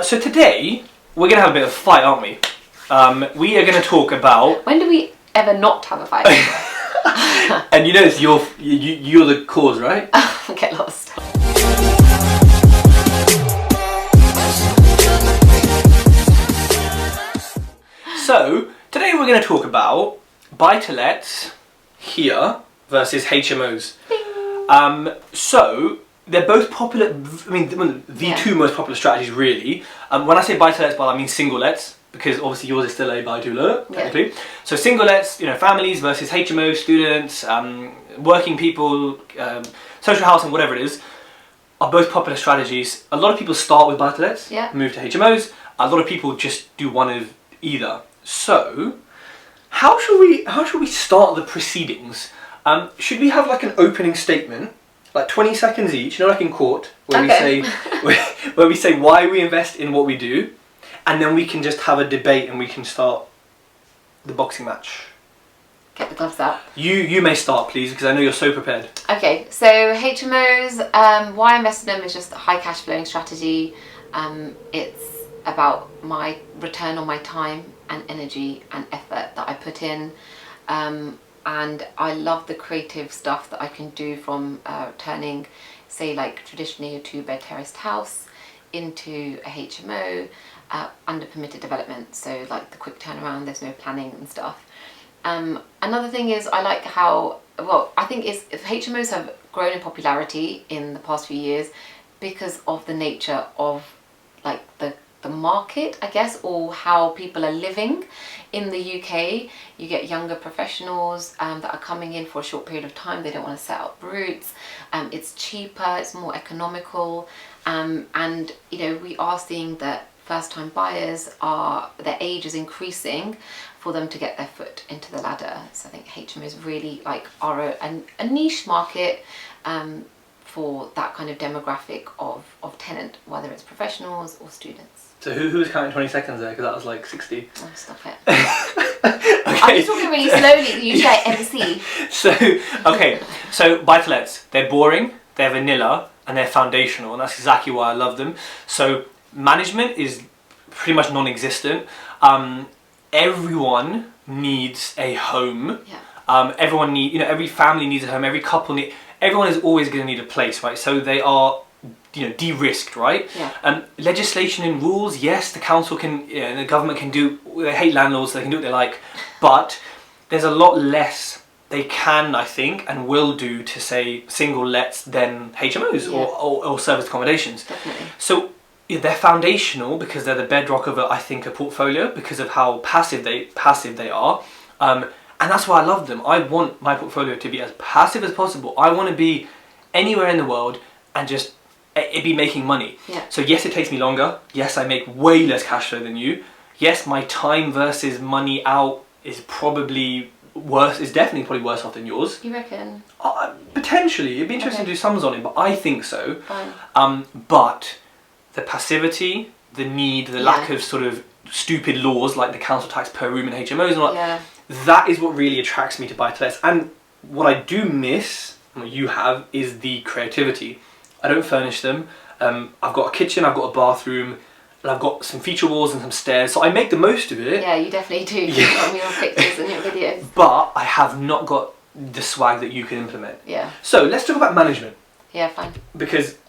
So today, we're going to have a bit of a fight, aren't we? We are going to talk about... When do we ever not have a fight? And you know it's you're the cause, right? Get lost. So, today we're going to talk about buy-to-lets here versus HMOs. So, they're both popular, I mean, the two most popular strategies really. When I say buy-to-lets, I mean single-lets, because obviously yours is still a buy-to-let, technically. Yeah. So single-lets, families versus HMOs, students, working people, social housing, whatever it is, are both popular strategies. A lot of people start with buy-to-lets, move to HMOs. A lot of people just do one of either. So, how should we start the proceedings? Should we have like an opening statement? Like 20 seconds each, like in court, where we say why we invest in what we do, and then we can just have a debate and we can start the boxing match. Get the gloves out. You may start, please, because I know you're so prepared. Okay, so HMOs, why I invest in them is just a high cash flowing strategy. It's about my return on my time and energy and effort that I put in. And I love the creative stuff that I can do from turning, say, like traditionally a 2-bed terraced house into a HMO under permitted development. So like the quick turnaround, there's no planning and stuff. Another thing is I like how, I think if HMOs have grown in popularity in the past few years because of the nature of like the market, I guess, or how people are living. In the UK, you get younger professionals that are coming in for a short period of time. They don't want to set up roots. It's cheaper, it's more economical, and we are seeing that first-time buyers their age is increasing for them to get their foot into the ladder. So I think HMOs really are a niche market for that kind of demographic of tenant, whether it's professionals or students. So who's counting 20 seconds there? Because that was like 60. Oh, stop it. Okay. I'm just talking really slowly, usually I MC. So buy-to-lets, they're boring, they're vanilla, and they're foundational, and that's exactly why I love them. So management is pretty much non-existent. Everyone needs a home. Yeah. Every family needs a home, every couple everyone is always going to need a place, right? So they are de-risked, right? Yeah. Legislation and rules, yes, the council can, the government can do, they hate landlords, so they can do what they like, but there's a lot less they can, I think, and will do to say single lets than HMOs or service accommodations. Definitely. So they're foundational because they're the bedrock of, I think, a portfolio because of how passive they are. And that's why I love them. I want my portfolio to be as passive as possible. I want to be anywhere in the world and just it be making money. Yeah. So yes, it takes me longer. Yes, I make way less cash flow than you. Yes, my time versus money out is probably worse. Is definitely probably worse off than yours. You reckon? Potentially, it'd be interesting to do sums on it, but I think so. Fine. But the passivity, the need, the lack of sort of stupid laws like the council tax per room in HMOs and all that. That is what really attracts me to buy-to-lets. And what I do miss, what you have, is the creativity. I don't furnish them. I've got a kitchen, I've got a bathroom, and I've got some feature walls and some stairs, so I make the most of it. Yeah, you definitely do. You've got me on pictures and your videos. But I have not got the swag that you can implement. Yeah. So let's talk about management. Yeah, fine. Because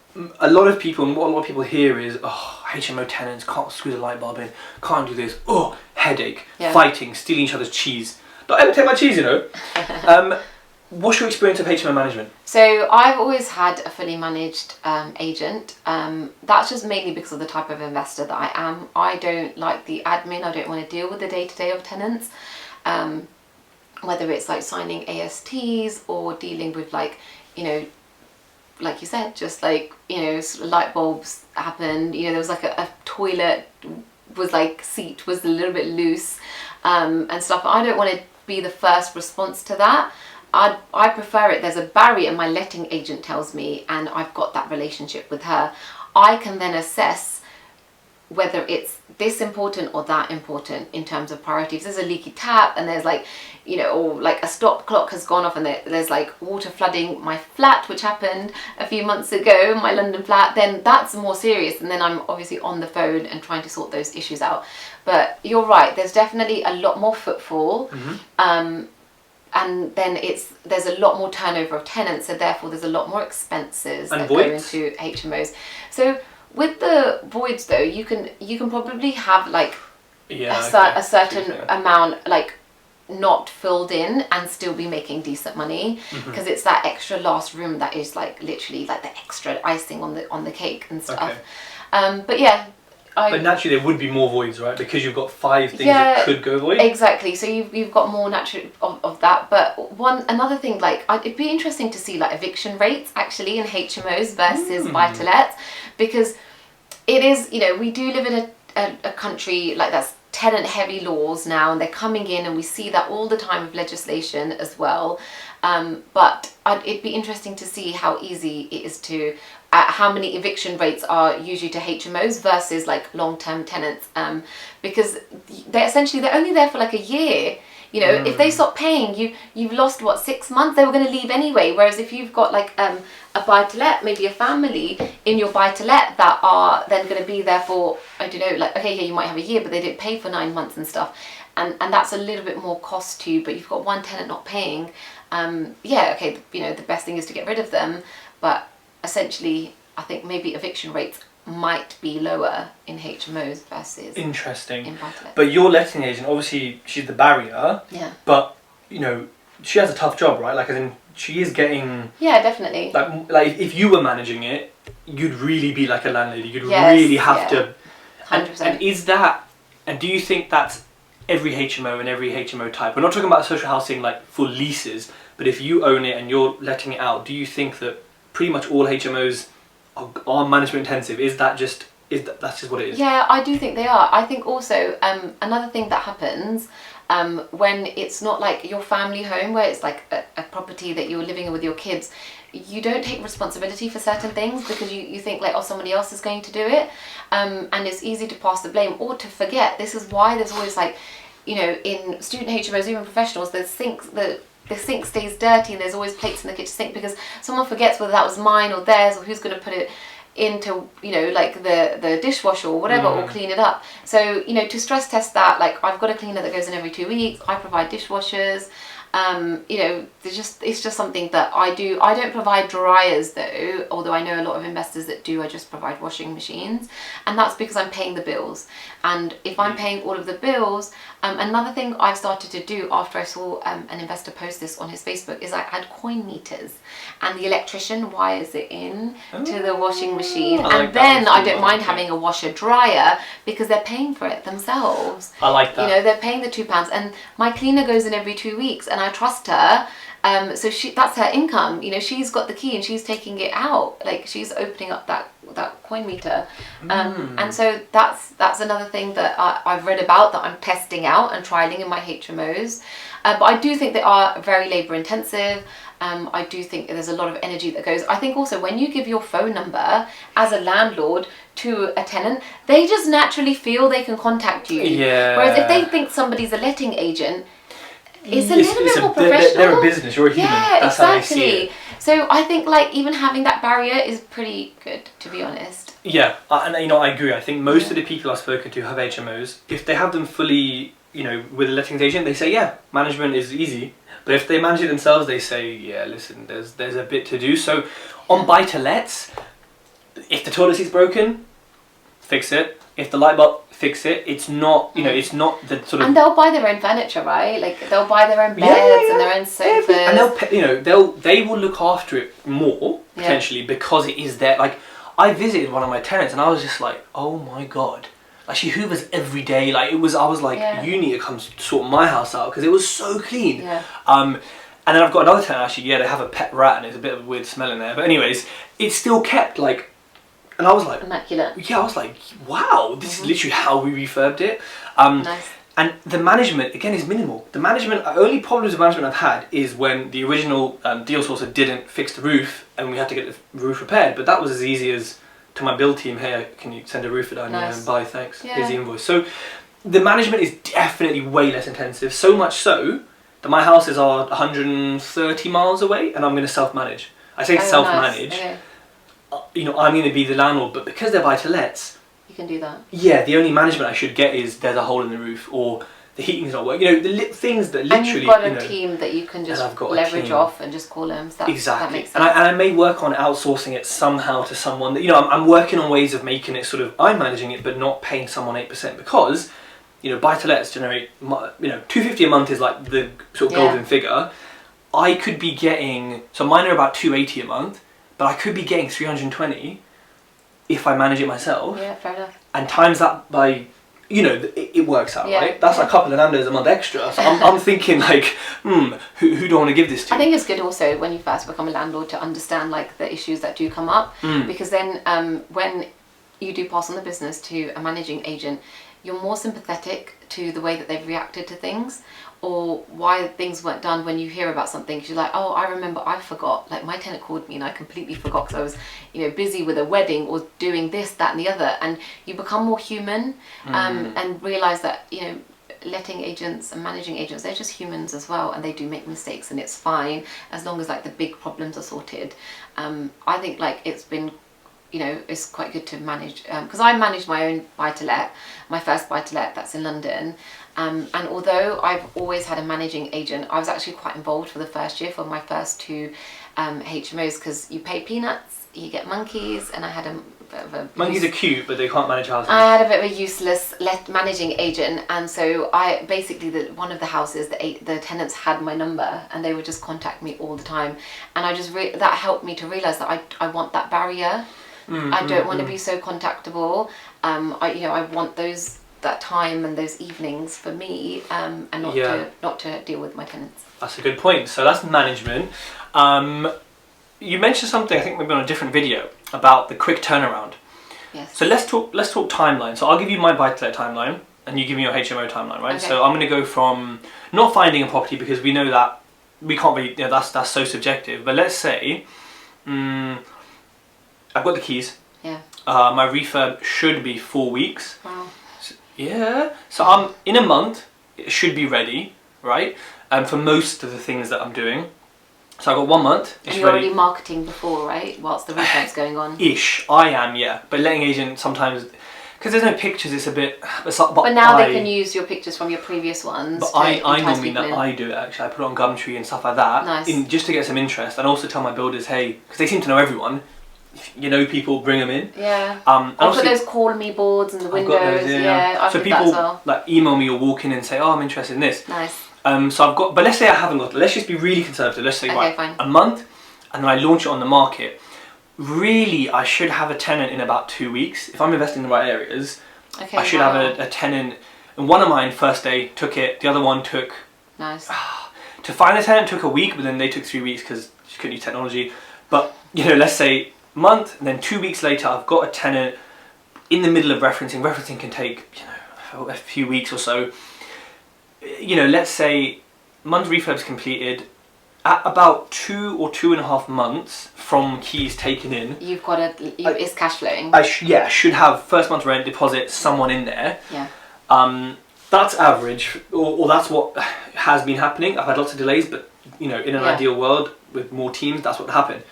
a lot of people, and what a lot of people hear is, HMO tenants can't screw the light bulb in, can't do this, headache, fighting, stealing each other's cheese. Don't ever take my cheese, What's your experience of HMO management? So I've always had a fully managed agent. That's just mainly because of the type of investor that I am. I don't like the admin. I don't want to deal with the day-to-day of tenants. Whether it's like signing ASTs or dealing with like you said, just like, sort of light bulbs happened. There was like a toilet was like seat was a little bit loose and stuff. I don't want to be the first response to that. I prefer it. There's a barrier my letting agent tells me, and I've got that relationship with her. I can then assess whether it's this important or that important in terms of priorities. There's a leaky tap and there's like, you know, or like a stop clock has gone off and there's like water flooding my flat, which happened a few months ago, my London flat, then that's more serious, and then I'm obviously on the phone and trying to sort those issues out. But you're right, there's definitely a lot more footfall. And then there's a lot more turnover of tenants, so therefore there's a lot more expenses that go into HMOs. So with the voids though, you can probably have like a certain amount like not filled in and still be making decent money, because it's that extra last room that is like literally like the extra icing on the cake and stuff. But yeah. But naturally there would be more voids, right? Because you've got 5 things that could go void. Exactly. So you've got more naturally of that. But another thing, like it'd be interesting to see like eviction rates actually in HMOs versus buy-to-lets, because it is, you know, we do live in a country like that's tenant heavy laws now, and they're coming in, and we see that all the time with legislation as well. But it'd be interesting to see how easy it is to how many eviction rates are usually to HMOs versus like long-term tenants, because they're only there for like a year. You know, if they stop paying, you've lost what, 6 months. They were going to leave anyway. Whereas if you've got like a buy-to-let, maybe a family in your buy-to-let that are then going to be there for, I don't know, like, okay, yeah, you might have a year, but they didn't pay for 9 months and stuff, and that's a little bit more cost to you. But you've got one tenant not paying. Yeah, okay, you know, the best thing is to get rid of them, but essentially I think maybe eviction rates might be lower in HMOs versus in buy-to-let. But But your letting agent, obviously she's the barrier, but you know, she has a tough job, right? Like, as in, she is getting, definitely, like if you were managing it, you'd really be like a landlady. You'd really have to 100%. And is that, and do you think that's every HMO and every HMO type? We're not talking about social housing like for leases, but if you own it and you're letting it out, do you think that pretty much all HMOs are management intensive? That's just what it is? Yeah, I do think they are. I think also another thing that happens when it's not like your family home, where it's like a property that you're living in with your kids, you don't take responsibility for certain things because you think like, oh, somebody else is going to do it, and it's easy to pass the blame or to forget. This is why there's always like, you know, in student HMOs, even professionals, there's sinks, the sink stays dirty and there's always plates in the kitchen sink because someone forgets whether that was mine or theirs, or who's going to put it into, you know, like the dishwasher or whatever, or clean it up. So, you know, to stress test that, like, I've got a cleaner that goes in every 2 weeks. I provide dishwashers. You know, it's just something that I do. I don't provide dryers though, although I know a lot of investors that do. I just provide washing machines, and that's because I'm paying the bills. And if I'm paying all of the bills, another thing I've started to do after I saw an investor post this on his Facebook is I add coin meters, and the electrician wires it in to the washing machine, and then I don't mind having a washer dryer because they're paying for it themselves. I like that. You know, they're paying the £2, and my cleaner goes in every 2 weeks, and I trust her. So that's her income. You know, she's got the key and she's taking it out. Like, she's opening up that coin meter. And so that's another thing that I've read about, that I'm testing out and trialing in my HMOs. But I do think they are very labour intensive. I do think there's a lot of energy that goes. I think also when you give your phone number as a landlord to a tenant, they just naturally feel they can contact you. Yeah. Whereas if they think somebody's a letting agent, it's a little bit more professional. They're a business, you're a human. Yeah, that's exactly. How they see it. So I think like even having that barrier is pretty good, to be honest. Yeah, and you know, I agree. I think most of the people I've spoken to have HMOs. If they have them fully, you know, with a lettings agent, they say, yeah, management is easy. But if they manage it themselves, they say, yeah, listen, there's a bit to do. So on buy-to-lets, if the toilet seat's broken, fix it. If the light bulb, fix it. It's not, you know, it's not the sort of... And they'll buy their own furniture, right? Like, they'll buy their own beds and their own sofas. And they will look after it more, potentially, because it is there. Like, I visited one of my tenants and I was just like, oh my God. Like, she hoovers every day. Like, I was like, you need to come sort my house out because it was so clean. Yeah. And then I've got another tenant, actually, they have a pet rat and there's a bit of a weird smell in there. But anyways, it's still kept, like... And I was like... Immaculate. Yeah, I was like, wow, this is literally how we refurbed it. Nice. And the management, again, is minimal. The management, only problems with management I've had is when the original deal sourcer didn't fix the roof and we had to get the roof repaired. But that was as easy as to my build team, hey, can you send a roofer down here and buy, thanks, here's the invoice. So the management is definitely way less intensive, so much so that my houses are 130 miles away and I'm going to self-manage. I say self-manage, Okay. You know, I'm going to be the landlord, but because they're buy-to-lets, You can do that. yeah, the only management I should get is there's a hole in the roof, or the heating's not working. You know, the things that literally. And you've got a team that you can just leverage off and just call them. So that makes sense. And I may work on outsourcing it somehow to someone that, you know, I'm working on ways of making it sort of, I'm managing it, but not paying someone 8%, because, you know, buy-to-lets generate, you know, $250 a month is like the sort of golden figure. I could be getting, so mine are about $280 a month, but I could be getting 320 if I manage it myself. Yeah, fair enough. And times that by, you know, it works out, right? That's like a couple of Nando's a month extra. So I'm thinking like, who do I want to give this to? I think it's good also when you first become a landlord to understand like the issues that do come up, because then when you do pass on the business to a managing agent, you're more sympathetic to the way that they've reacted to things, or why things weren't done when you hear about something. Cause you're like, oh, I remember, I forgot. Like my tenant called me and I completely forgot because I was, you know, busy with a wedding or doing this, that, and the other. And you become more human, and realize that, you know, letting agents and managing agents, they're just humans as well, and they do make mistakes, and it's fine as long as like the big problems are sorted. I think like it's been, you know, it's quite good to manage, because I managed my own buy-to-let, my first buy-to-let that's in London, and although I've always had a managing agent, I was actually quite involved for the first year for my first 2 HMOs, because you pay peanuts, you get monkeys, and I had a bit of a... Monkeys are cute, but they can't manage houses. I had a bit of a useless managing agent, and so I basically, one of the houses, the tenants had my number, and they would just contact me all the time, and I just that helped me to realise that I want that barrier. I don't want to be so contactable. I want that time and those evenings for me, and not to deal with my tenants. That's a good point. So that's management. You mentioned something, I think maybe on a different video, about the quick turnaround. Yes. So let's talk timeline. So I'll give you my buy-to-let timeline, and you give me your HMO timeline, right? Okay. So I'm going to go from not finding a property, because we know that we can't really, you know, that's so subjective. But let's say I've got the keys. Yeah. My refurb should be 4 weeks. Wow. So I'm in a month. It should be ready, right? For most of the things that I'm doing. So I've got 1 month. And you're already marketing before, right? Whilst the refurb's going on. I am, yeah. But letting agents sometimes, because there's no pictures, it's a bit. But now they can use your pictures from your previous ones. But I normally I do it actually. I put it on Gumtree and stuff like that. Nice. Just to get some interest, and also tell my builders, hey, because they seem to know everyone. If you know people, bring them in. Yeah. I'll put those call me boards in the windows. I've got those, yeah. So people like email me or walk in and say, oh, I'm interested in this. Nice. So I've got, but let's say I haven't got it. Let's just be really conservative. Let's say a month, and then I launch it on the market. Really, I should have a tenant in about 2 weeks. If I'm investing in the right areas, I should have a tenant. And one of mine, first day, took it. The other one took... Nice. To find a tenant took a week, but then they took 3 weeks because she couldn't use technology. But, you know, let's say month, and then 2 weeks later, I've got a tenant in the middle of referencing. Referencing can take, you know, a few weeks or so. You know, let's say month refurb's completed. At about 2 or 2.5 months from keys taken in, you've got it's cash flowing. I should have first month rent deposit, someone in there. Yeah. That's average, or that's what has been happening. I've had lots of delays, but you know, in an ideal world with more teams, that's what happened.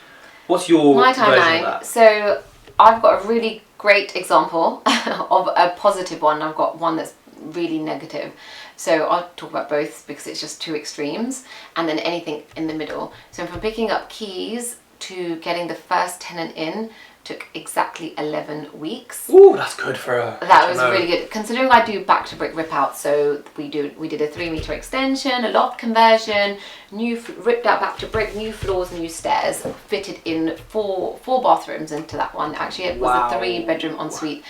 What's your version of that? So I've got a really great example of a positive one. I've got one that's really negative. So I'll talk about both because it's just 2 extremes, and then anything in the middle. So from picking up keys to getting the first tenant in took exactly 11 weeks. Ooh, that's good for a That was really good. Considering I do back to brick rip out, so we did a 3-meter extension, a loft conversion, ripped out back to brick, new floors, new stairs, fitted in four bathrooms into that one. Actually, it was a 3-bedroom ensuite.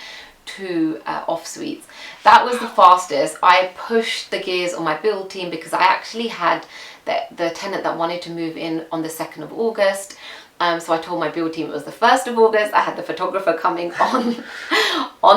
2 off suites. That was the fastest. I pushed the gears on my build team because I actually had the tenant that wanted to move in on the 2nd of August. So I told my build team it was the 1st of August. I had the photographer coming on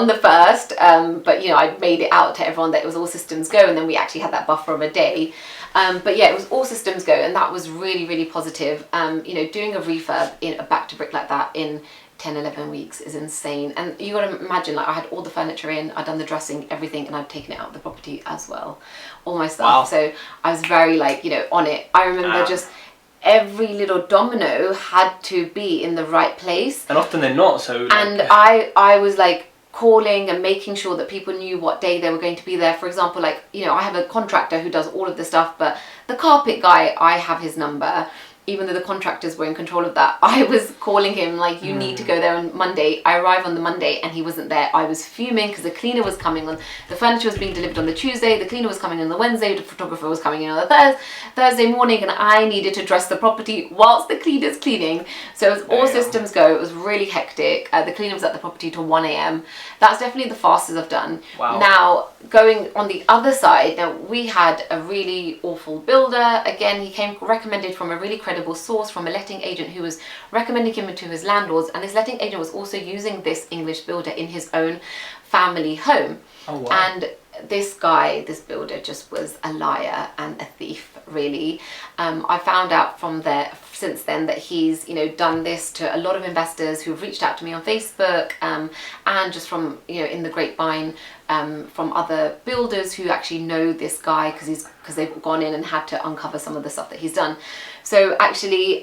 the 1st, but you know, I made it out to everyone that it was all systems go, and then we actually had that buffer of a day. But yeah, it was all systems go, and that was really, really positive. You know, doing a refurb in a back to brick like that in 10, 11 weeks is insane. And you got to imagine, like, I had all the furniture in, I'd done the dressing, everything, and I'd taken it out of the property as well, all my stuff. Wow. So I was very, like, you know, on it. I remember just every little domino had to be in the right place. And often they're not, so... And I was, like, calling and making sure that people knew what day they were going to be there. For example, like, you know, I have a contractor who does all of this stuff, but the carpet guy, I have his number. Even though the contractors were in control of that, I was calling him like, you need to go there on Monday. I arrive on the Monday and he wasn't there. I was fuming because the cleaner was coming on, the furniture was being delivered on the Tuesday, the cleaner was coming on the Wednesday, the photographer was coming in on the Thursday morning, and I needed to dress the property whilst the cleaner's cleaning. So as all systems go, it was really hectic. The cleaner was at the property till 1 a.m. That's definitely the fastest I've done. Wow. Now, going on the other side, now we had a really awful builder. Again, he came recommended from a really credible source, from a letting agent who was recommending him to his landlords, and this letting agent was also using this English builder in his own family home. Oh, wow. And this guy, this builder, just was a liar and a thief, really. I found out from there since then that he's, you know, done this to a lot of investors who've reached out to me on Facebook, and just from, you know, in the grapevine, from other builders who actually know this guy because they've gone in and had to uncover some of the stuff that he's done. So actually,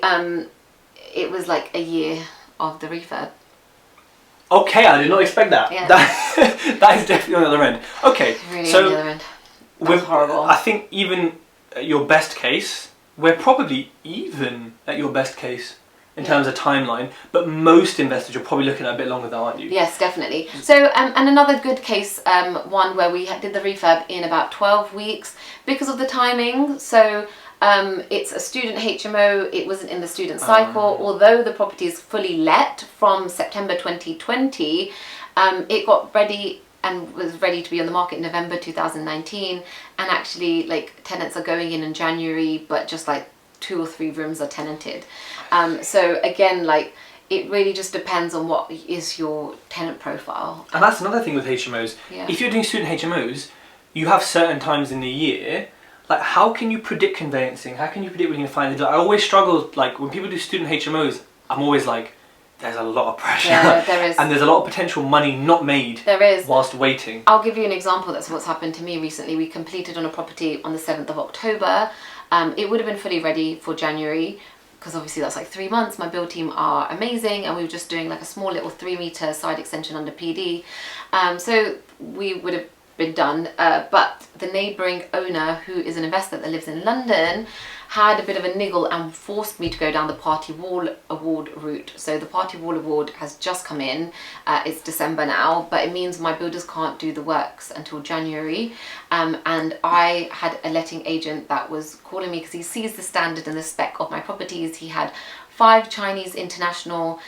it was like a year of the refurb. Okay, I did not expect that. Yeah. That is definitely on the other end. Okay, Really so on the other end. That's horrible. I think even at your best case, we're probably even at your best case in terms of timeline, but most investors, you're probably looking at a bit longer than, aren't you? Yes, definitely. So, and another good case, one where we did the refurb in about 12 weeks because of the timing. So, it's a student HMO, it wasn't in the student cycle, although the property is fully let from September 2020, it got ready and was ready to be on the market in November 2019, and actually, like, tenants are going in January, but just like 2 or 3 rooms are tenanted. So again, like, it really just depends on what is your tenant profile. And that's another thing with HMOs. Yeah. If you're doing student HMOs, you have certain times in the year. Like, how can you predict conveyancing? How can you predict when you're going to find it? I always struggle, like, when people do student HMOs, I'm always like, there's a lot of pressure. Yeah, there is. And there's a lot of potential money not made. There is. Whilst waiting. I'll give you an example. That's what's happened to me recently. We completed on a property on the 7th of October. It would have been fully ready for January, because obviously that's like 3 months. My build team are amazing, and we were just doing like a small little 3-meter side extension under PD. So we would have been done, but the neighbouring owner, who is an investor that lives in London, had a bit of a niggle and forced me to go down the party wall award route. So the party wall award has just come in. It's December now, but it means my builders can't do the works until January. And I had a letting agent that was calling me because he sees the standard and the spec of my properties. He had 5 Chinese international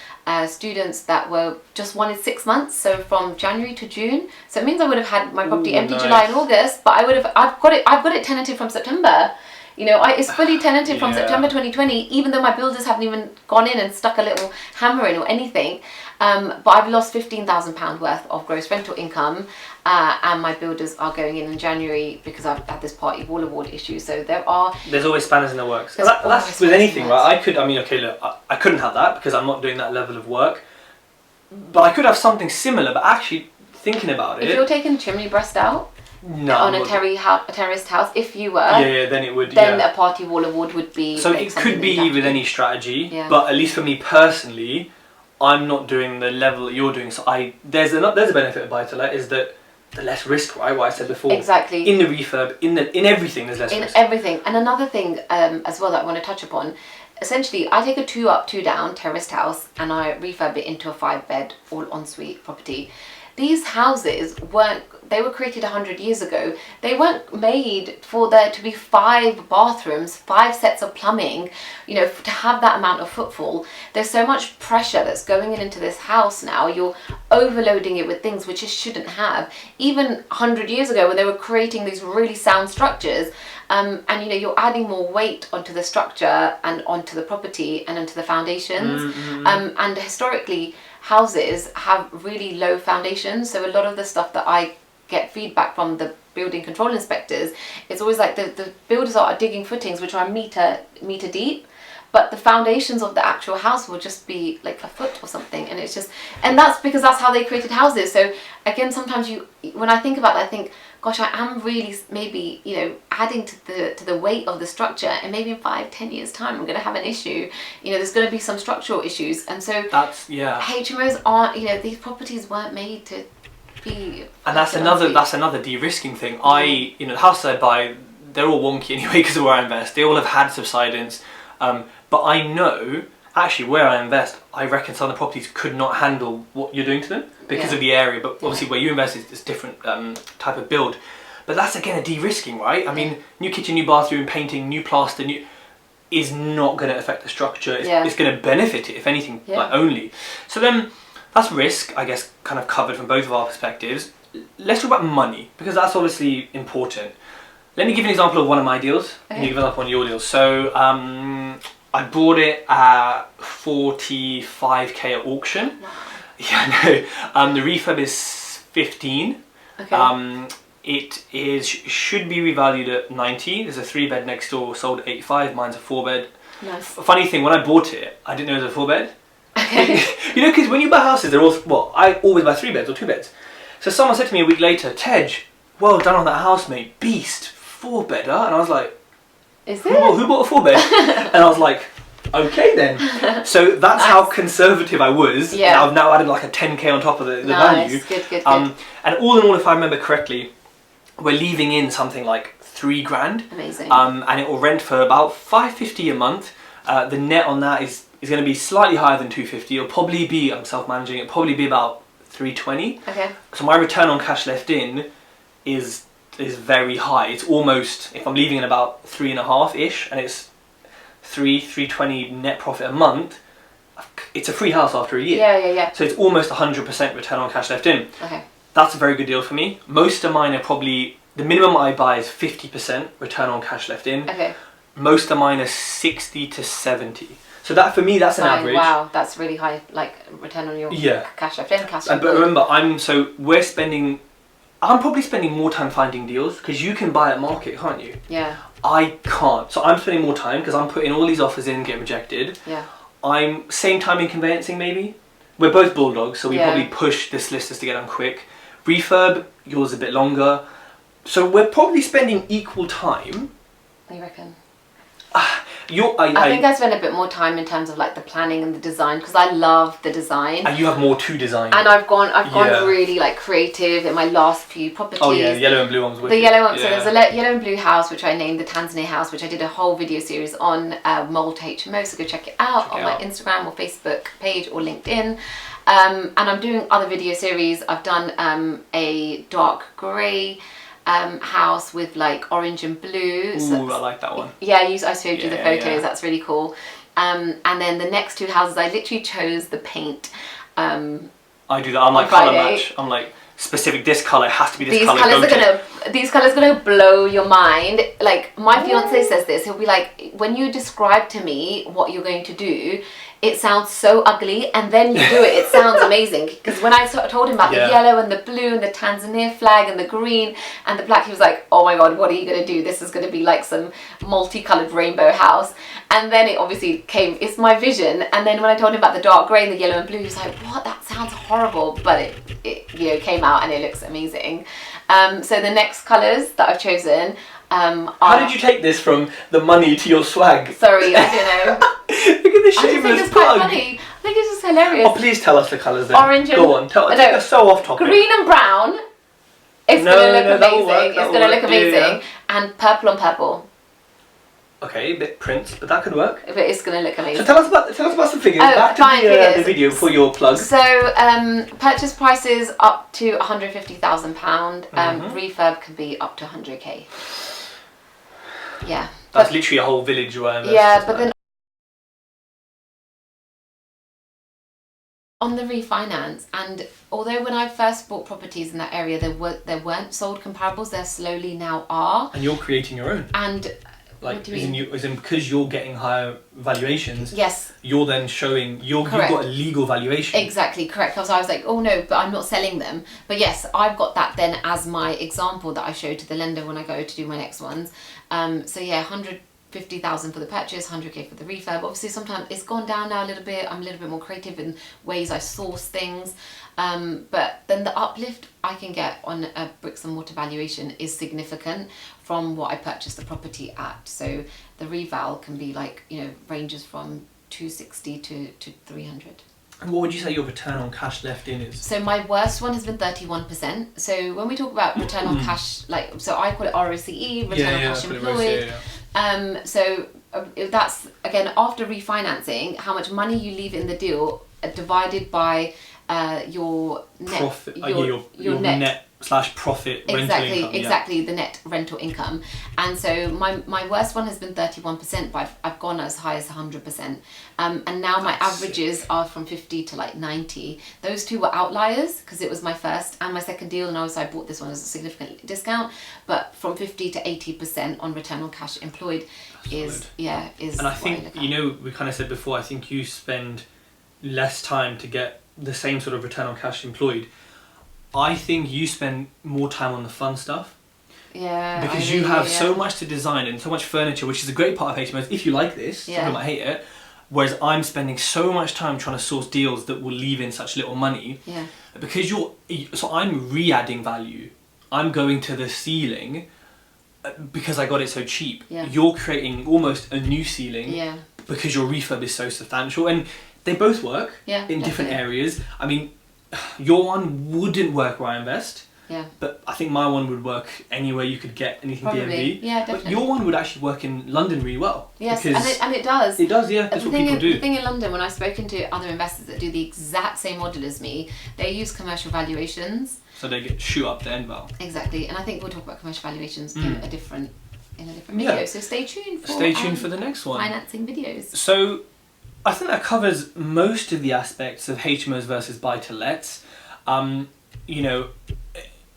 students that were just wanted 6 months, so from January to June. So it means I would have had my property empty July and August, but I've got it tenanted from September. You know, it's fully tenanted from September 2020, even though my builders haven't even gone in and stuck a little hammer in or anything. But I've lost £15,000 worth of gross rental income, and my builders are going in January because I've had this party wall award issue. So there's always spanners in the works. That's with anything, right? I couldn't have that because I'm not doing that level of work. But I could have something similar, but actually thinking about it... If you're taking chimney breast out, no, on a terraced house, if you were, then it would. Then a party wall award would be. So it could be with any strategy, but at least for me personally, I'm not doing the level that you're doing. So there's a benefit of buy-to-let, is that the less risk, right? What I said before. Exactly. In the refurb, in everything, there's less risk. In everything, and another thing as well that I want to touch upon. Essentially, I take a 2 up, 2 down terraced house, and I refurb it into a 5-bed all ensuite property. These houses they were created 100 years ago. They weren't made for there to be 5 bathrooms, 5 sets of plumbing, you know, to have that amount of footfall. There's so much pressure that's going into this house now. You're overloading it with things which it shouldn't have. Even 100 years ago when they were creating these really sound structures, and you know, you're adding more weight onto the structure and onto the property and onto the foundations. And historically, houses have really low foundations, so a lot of the stuff that I get feedback from the building control inspectors, it's always like the builders are digging footings which are a meter deep, but the foundations of the actual house will just be like a foot or something, and it's just, and that's because that's how they created houses. So again, sometimes when I think about that, I think, gosh, I am really maybe, you know, adding to the weight of the structure, and maybe in 5-10 years time I'm going to have an issue. You know, there's going to be some structural issues, and so that's HMOs aren't, you know, these properties weren't made to be. And that's another de-risking thing. You know, the houses I buy, they're all wonky anyway because of where I invest. They all have had subsidence, but I know actually where I invest, I reckon some of the properties could not handle what you're doing to them because of the area. But obviously where you invest is different type of build. But that's again a de-risking, right? I mean, new kitchen, new bathroom, painting, new plaster, is not going to affect the structure. It's going to benefit it, if anything, like only. So then that's risk, I guess, kind of covered from both of our perspectives. Let's talk about money, because that's obviously important. Let me give you an example of one of my deals, and you give an example on your deals. So I bought it at 45k at auction. Wow. Yeah, no. The refurb is 15. Okay. It should be revalued at 90. There's a 3-bed next door, sold at 85. Mine's a 4-bed. Nice. A funny thing, when I bought it, I didn't know it was a 4-bed. Okay. You know, because when you buy houses, they're all, well, I always buy 3 beds or 2 beds. So someone said to me a week later, Tej, well done on that house, mate. Beast, 4-bedder. And I was like, Is who it? bought a 4-bed? And I was like, okay then. So that's how conservative I was. Yeah. And I've now added like a 10k on top of the value. Good. And all in all, if I remember correctly, we're leaving in something like 3 grand. Amazing. And it will rent for about $550 a month. The net on that is going to be slightly higher than 250. It'll probably be, I'm self-managing, it'll probably be about 320. Okay. So my return on cash left in is very high. It's almost, if I'm leaving in about 3.5-ish, and it's 320 net profit a month, it's a free house after a year. Yeah. So it's almost 100% return on cash left in. Okay. That's a very good deal for me. Most of mine are probably, the minimum I buy is 50% return on cash left in. Okay. Most of mine are 60 to 70. So that, for me, that's an average. Wow, that's really high, like return on your cash left in, cash. But remember, I'm probably spending more time finding deals, because you can buy at market, can't you? Yeah. I can't. So I'm spending more time because I'm putting all these offers in, getting rejected. Yeah. I'm same time in conveyancing maybe. We're both bulldogs, so we probably push the solicitors to get them quick. Refurb, yours a bit longer. So we're probably spending equal time. What do you reckon? I think I spend a bit more time in terms of like the planning and the design, because I love the design. And you have more to design. And I've gone really like creative in my last few properties. Oh yeah, the yellow and blue ones. The yellow one. So there's a yellow and blue house which I named the Tanzania house, which I did a whole video series on Mold HMO. So go check it out on my Instagram or Facebook page or LinkedIn. And I'm doing other video series. I've done a dark grey house with like orange and blue. So I like that one. Yeah, I showed you the photos. That's really cool. And then the next 2 houses, I literally chose the paint. I do that. I'm like colour match. I'm like specific. This colour has to be this colour. These colours are gonna blow your mind. Like my fiance says this. He'll be like, when you describe to me what you're going to do, it sounds so ugly, and then you do it, it sounds amazing. Because when I told him about the yellow and the blue and the Tanzania flag and the green and the black, he was like, oh my god, what are you going to do? This is going to be like some multicoloured rainbow house. And then it obviously came, it's my vision. And then when I told him about the dark grey and the yellow and blue, he was like, what, that sounds horrible. But it came out and it looks amazing. So the next colours that I've chosen how did you take this from the money to your swag? Sorry, I don't know. Look at this shameless plug. I think it's just hilarious. Oh, please tell us the colours then. Orange and... Go on, tell us. They're so off topic. Green and brown. It's going to look amazing. It's going to look amazing. And purple on purple. Okay, a bit Prince, but that could work. But it's going to look amazing. So tell us about some figures. Back to the video for your plug. So purchase prices up to £150,000. Refurb can be up to 100k. Yeah. That's literally a whole village where but then on the refinance, and although when I first bought properties in that area there weren't sold comparables, there slowly now are. And you're creating your own. And like, because you're getting higher valuations. Yes. You're then showing you've got a legal valuation. Exactly, correct. Because I was like, oh no, but I'm not selling them. But yes, I've got that then as my example that I show to the lender when I go to do my next ones. So yeah, 50,000 for the purchase, 100k for the refurb. Obviously sometimes it's gone down now a little bit. I'm a little bit more creative in ways I source things. But then the uplift I can get on a bricks and mortar valuation is significant from what I purchased the property at. So the reval can be like, you know, ranges from 260 to 300. And what would you say your return on cash left in is? So my worst one has been 31%. So when we talk about return on cash, like, so I call it ROCE, return on cash employed. That's, again, after refinancing, how much money you leave in the deal divided by your net profit, your net / profit rental income. Exactly, the net rental income. And so my worst one has been 31%, but I've gone as high as 100%. And now my averages are from 50 to like 90. Those two were outliers because it was my first and my second deal, and also I bought this one as a significant discount. But from 50 to 80% on return on cash employed is. And I think, you know, we kind of said before, I think you spend less time to get the same sort of return on cash employed. I think you spend more time on the fun stuff. Yeah. Because you have so much to design and so much furniture, which is a great part of HMOs if you like this. Some people might hate it. Whereas I'm spending so much time trying to source deals that will leave in such little money. Yeah. Because so I'm re-adding value. I'm going to the ceiling because I got it so cheap. Yeah. You're creating almost a new ceiling. Yeah. Because your refurb is so substantial. And they both work in different areas. I mean, your one wouldn't work where I invest. Yeah. But I think my one would work anywhere you could get anything Probably. DMV. Yeah, definitely. But your one would actually work in London really well. Yes, and it does. It does, yeah. That's what people do. The thing in London, when I've spoken to other investors that do the exact same model as me, they use commercial valuations. So they shoot up the end val. Exactly, and I think we'll talk about commercial valuations in a different video. So stay tuned for the next one. Financing videos. So I think that covers most of the aspects of HMOs versus buy-to-lets. You know,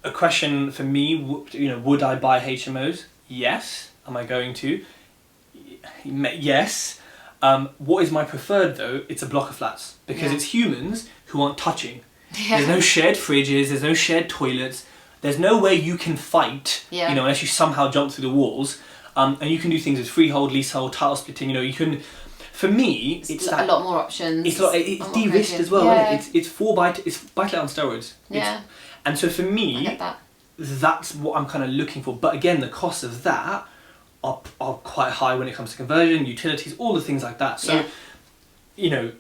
a question for me, you know, would I buy HMOs? Yes. Am I going to? Yes. What is my preferred though? It's a block of flats because it's humans who aren't touching. Yeah. There's no shared fridges. There's no shared toilets. There's no way you can fight. You know, unless you somehow jump through the walls. And you can do things with freehold, leasehold, title splitting. You know, you can. For me, it's a lot more options. It's de-risked as well. Yeah. Isn't it? It's buy-to-let on steroids. Yeah. And so for me, I get that. That's what I'm kind of looking for. But again, the costs of that are quite high when it comes to conversion, utilities, all the things like that. So, you know,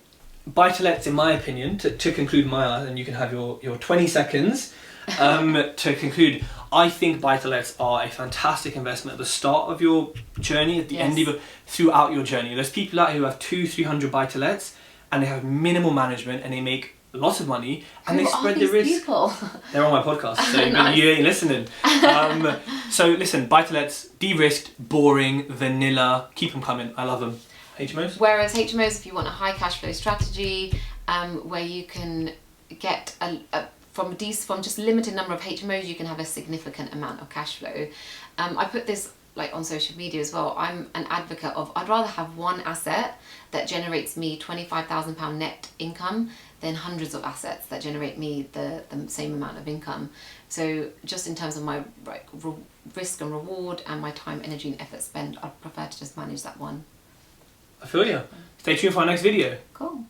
buy-to-lets, in my opinion, to conclude my, and you can have your 20 seconds to conclude. I think buy-to-lets are a fantastic investment at the start of your journey, at the end of throughout your journey. There's people out here who have 200-300 buy-to-lets and they have minimal management and they make lots of money and they spread the risk. People? They're on my podcast, so nice. You ain't listening. So listen, buy-to-lets, de-risked, boring, vanilla, keep them coming. I love them. HMOs? Whereas HMOs, if you want a high cash flow strategy, where you can get from just limited number of HMOs, you can have a significant amount of cash flow. I put this like on social media as well. I'm an advocate of, I'd rather have one asset that generates me £25,000 net income than hundreds of assets that generate me the same amount of income. So just in terms of my risk and reward and my time, energy and effort spent, I'd prefer to just manage that one. I feel you. Stay tuned for our next video. Cool.